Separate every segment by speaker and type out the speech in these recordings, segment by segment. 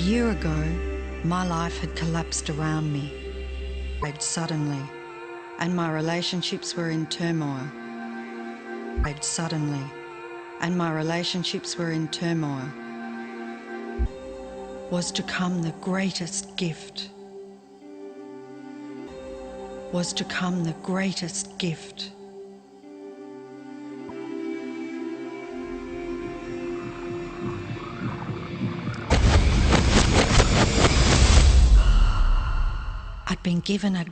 Speaker 1: year ago, my life had collapsed around me, suddenly, and my relationships were in turmoil. Suddenly, and my relationships were in turmoil. Was to come the greatest gift. Was to come the greatest gift. I'd been given a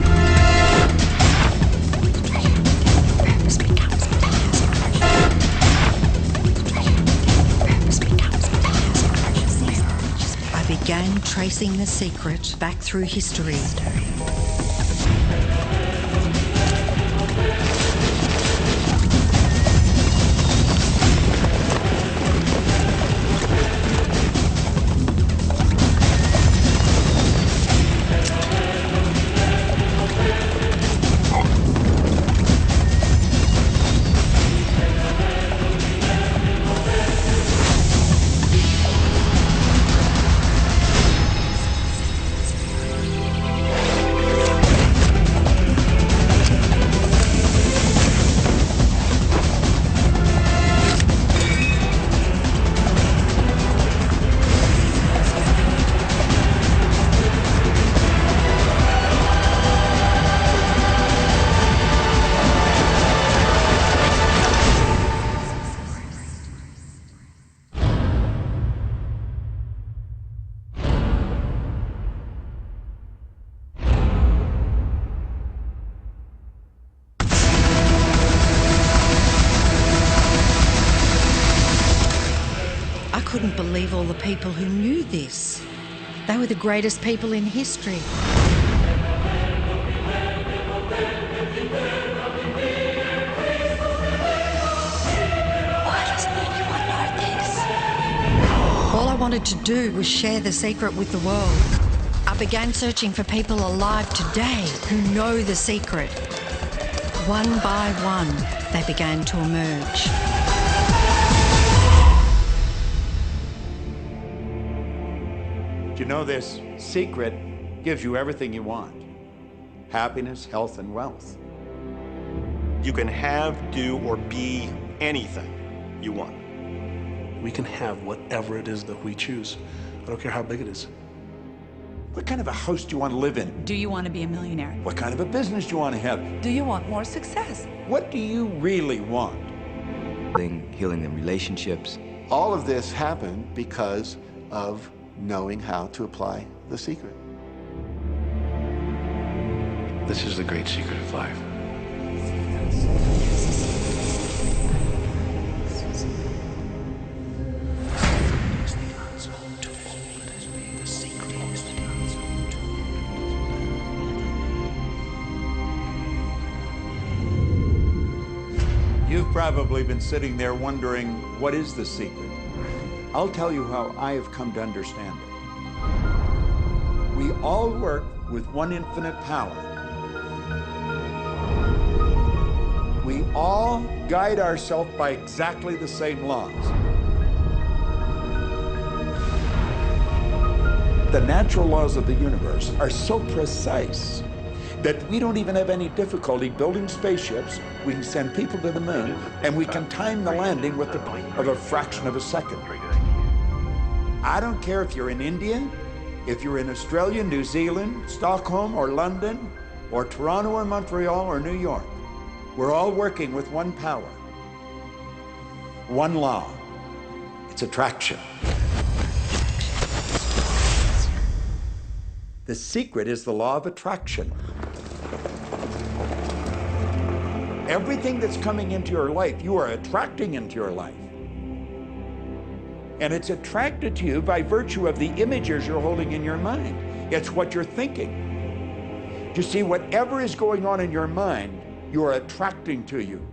Speaker 1: I began tracing the secret back through history. I couldn't believe all the people who knew this. They were the greatest people in history. Why doesn't anyone know this? All I wanted to do was share the secret with the world. I began searching for people alive today who know the secret. One by one, they began to emerge.
Speaker 2: You know, this secret gives you everything you want. Happiness, health, and wealth.
Speaker 3: You can have, do, or be anything you want.
Speaker 4: We can have whatever it is that we choose. I don't care how big it is.
Speaker 2: What kind of a house do you want to live in?
Speaker 5: Do you want to be a millionaire?
Speaker 2: What kind of a business do you want to have?
Speaker 5: Do you want more success?
Speaker 2: What do you really want?
Speaker 6: Healing them relationships.
Speaker 7: All of this happened because of knowing how to apply the secret.
Speaker 4: This is the great secret of life.
Speaker 2: You've probably been sitting there wondering, what is the secret? I'll tell you how I have come to understand it. We all work with one infinite power. We all guide ourselves by exactly the same laws. The natural laws of the universe are so precise that we don't even have any difficulty building spaceships. We can send people to the moon, and we can time the landing with a fraction of a second. I don't care if you're in India, if you're in Australia, New Zealand, Stockholm, or London, or Toronto, or Montreal, or New York. We're all working with one power, one law. It's attraction. The secret is the law of attraction. Everything that's coming into your life, you are attracting into your life. And it's attracted to you by virtue of the images you're holding in your mind. It's what you're thinking. You see, whatever is going on in your mind, you are attracting to you.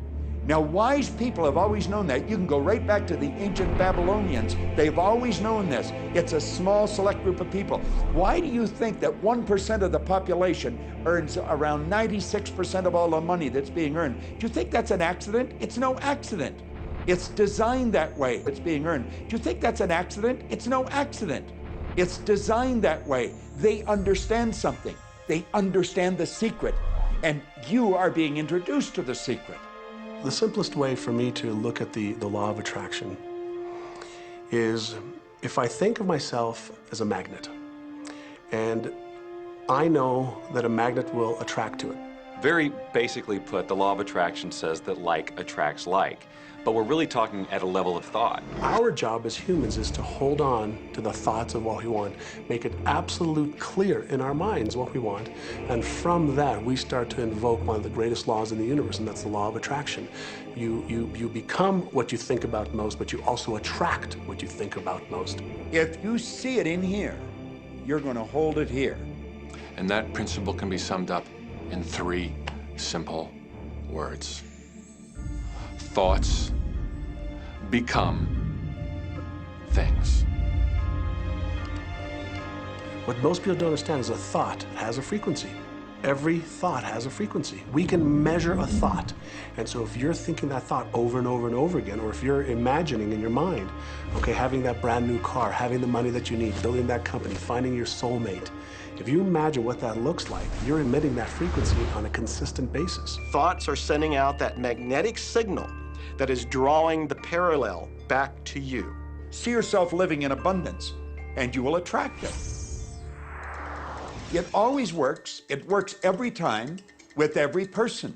Speaker 2: Now, wise people have always known that. You can go right back to the ancient Babylonians. They've always known this. It's a small, select group of people. Why do you think that 1% of the population earns around 96% of all the money that's being earned? Do you think that's an accident? It's no accident. It's designed that way. It's being earned. Do you think that's an accident? It's no accident. It's designed that way. They understand something. They understand the secret, and you are being introduced to the secret.
Speaker 4: The simplest way for me to look at the law of attraction is if I think of myself as a magnet, and I know that a magnet will attract to it.
Speaker 8: Very basically put, the law of attraction says that like attracts like, but we're really talking at a level of thought.
Speaker 4: Our job as humans is to hold on to the thoughts of what we want, make it absolute clear in our minds what we want, and from that we start to invoke one of the greatest laws in the universe, and that's the law of attraction. You become what you think about most, but you also attract what you think about most.
Speaker 2: If you see it in here, you're going to hold it here.
Speaker 9: And that principle can be summed up in 3 simple words. Thoughts become things.
Speaker 4: What most people don't understand is a thought has a frequency. Every thought has a frequency. We can measure a thought. And so if you're thinking that thought over and over and over again, or if you're imagining in your mind, okay, having that brand new car, having the money that you need, building that company, finding your soulmate, if you imagine what that looks like, you're emitting that frequency on a consistent basis.
Speaker 3: Thoughts are sending out that magnetic signal that is drawing the parallel back to you.
Speaker 2: See yourself living in abundance, and you will attract it. It always works. It works every time with every person.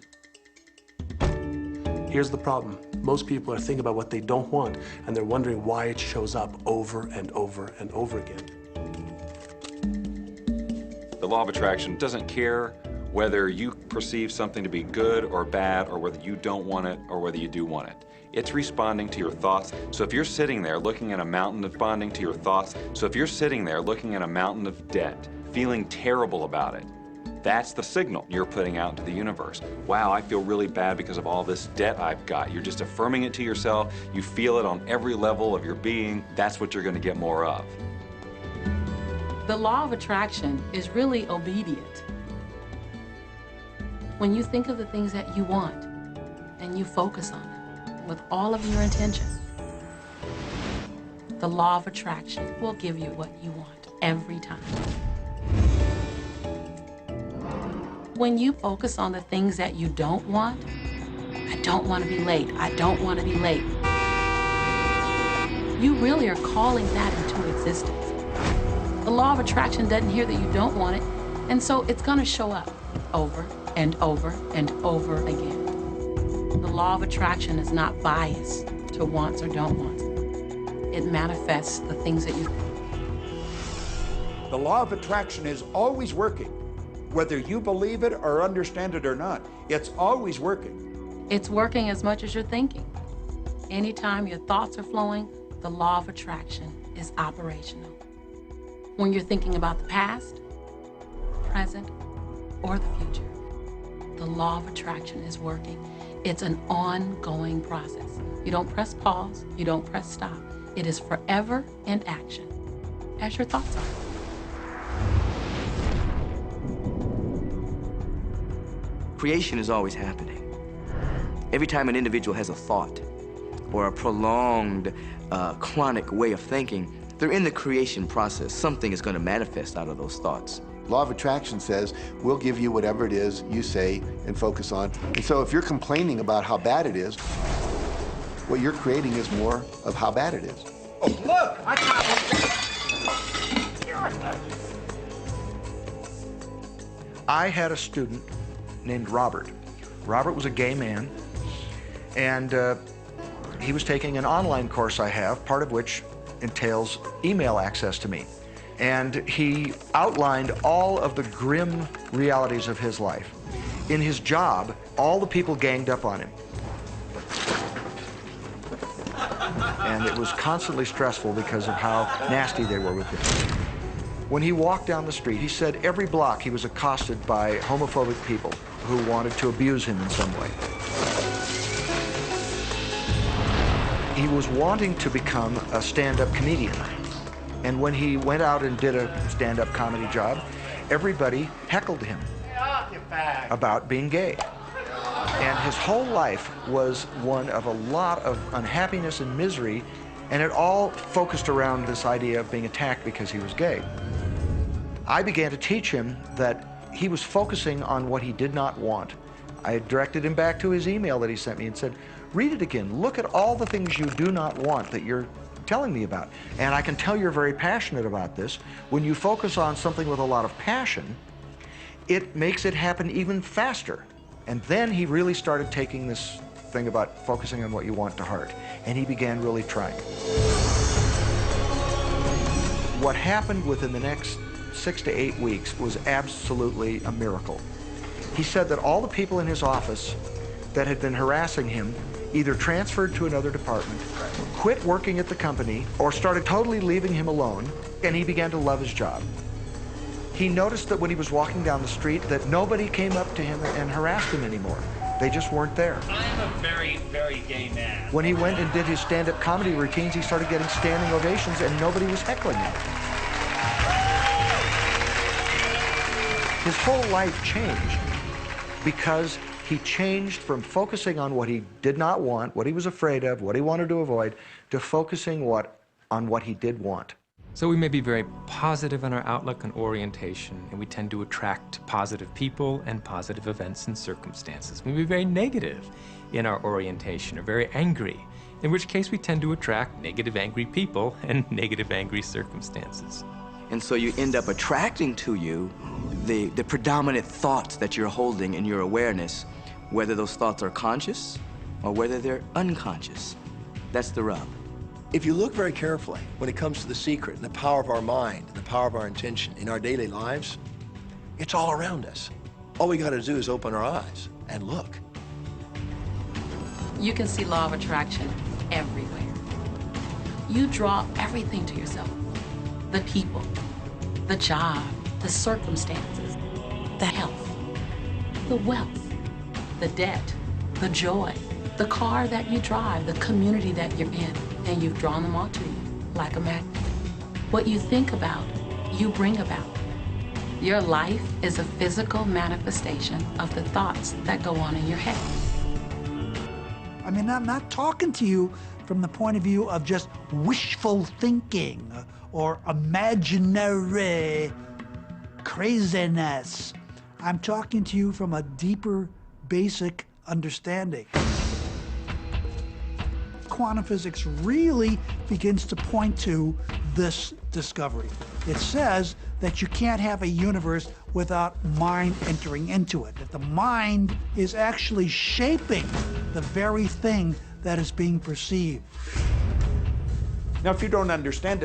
Speaker 4: Here's the problem. Most people are thinking about what they don't want, and they're wondering why it shows up over and over and over again.
Speaker 8: The law of attraction doesn't care whether you perceive something to be good or bad, or whether you don't want it or whether you do want it. It's responding to your thoughts. So if you're sitting there looking at a mountain, responding to your thoughts, so if you're sitting there looking at a mountain of debt, feeling terrible about it, that's the signal you're putting out into the universe. Wow, I feel really bad because of all this debt I've got. You're just affirming it to yourself. You feel it on every level of your being. That's what you're going to get more of.
Speaker 10: The law of attraction is really obedient. When you think of the things that you want and you focus on them with all of your intention, the law of attraction will give you what you want every time. When you focus on the things that you don't want, I don't want to be late, I don't want to be late, you really are calling that into existence. The law of attraction doesn't hear that you don't want it, and so it's going to show up over and over and over again. The law of attraction is not biased to wants or don't wants. It manifests the things that you think.
Speaker 2: The law of attraction is always working. Whether you believe it or understand it or not, it's always working.
Speaker 10: It's working as much as you're thinking. Anytime your thoughts are flowing, the law of attraction is operational. When you're thinking about the past, present, or the future, the law of attraction is working. It's an ongoing process. You don't press pause, you don't press stop. It is forever in action, as your thoughts are.
Speaker 6: Creation is always happening. Every time an individual has a thought or a prolonged, chronic way of thinking, they're in the creation process. Something is going to manifest out of those thoughts.
Speaker 7: Law of attraction says, we'll give you whatever it is you say and focus on. And so if you're complaining about how bad it is, what you're creating is more of how bad it is.
Speaker 2: Oh, look!
Speaker 11: I had a student named Robert. Robert was a gay man, and he was taking an online course I have, part of which entails email access to me. And he outlined all of the grim realities of his life. In his job, all the people ganged up on him. And it was constantly stressful because of how nasty they were with him. When he walked down the street, he said every block he was accosted by homophobic people who wanted to abuse him in some way. He was wanting to become a stand-up comedian. And when he went out and did a stand-up comedy job, everybody heckled him about being gay. And his whole life was one of a lot of unhappiness and misery And it all focused around this idea of being attacked because he was gay. I began to teach him that he was focusing on what he did not want. I directed him back to his email that he sent me and said, read it again. Look at all the things you do not want that you're telling me about. And I can tell you're very passionate about this. When you focus on something with a lot of passion, it makes it happen even faster. And then he really started taking this thing about focusing on what you want to heart. And he began really trying. What happened within the next 6 to 8 weeks was absolutely a miracle. He said that all the people in his office that had been harassing him either transferred to another department, quit working at the company, or started totally leaving him alone, and he began to love his job. He noticed that when he was walking down the street that nobody came up to him and harassed him anymore. They just weren't there.
Speaker 12: I am a very, very gay man.
Speaker 11: When he went and did his stand-up comedy routines, he started getting standing ovations and nobody was heckling him. His whole life changed because he changed from focusing on what he did not want, what he was afraid of, what he wanted to avoid, to focusing on what he did want.
Speaker 13: So we may be very positive in our outlook and orientation, and we tend to attract positive people and positive events and circumstances. We may be very negative in our orientation or very angry, in which case we tend to attract negative, angry people and negative, angry circumstances.
Speaker 6: And so you end up attracting to you the predominant thoughts that you're holding in your awareness, whether those thoughts are conscious or whether they're unconscious. That's the rub.
Speaker 14: If you look very carefully when it comes to the secret and the power of our mind and the power of our intention in our daily lives, it's all around us. All we got to do is open our eyes and look.
Speaker 10: You can see law of attraction everywhere. You draw everything to yourself. The people, the job, the circumstances, the health, the wealth, the debt, the joy, the car that you drive, the community that you're in, and you've drawn them all to you like a magnet. What you think about, you bring about. Your life is a physical manifestation of the thoughts that go on in your head.
Speaker 15: I mean, I'm not talking to you from the point of view of just wishful thinking or imaginary craziness. I'm talking to you from a deeper, basic understanding. Quantum physics really begins to point to this discovery. It says that you can't have a universe without mind entering into it, that the mind is actually shaping the very thing that is being perceived.
Speaker 2: Now, if you don't understand it,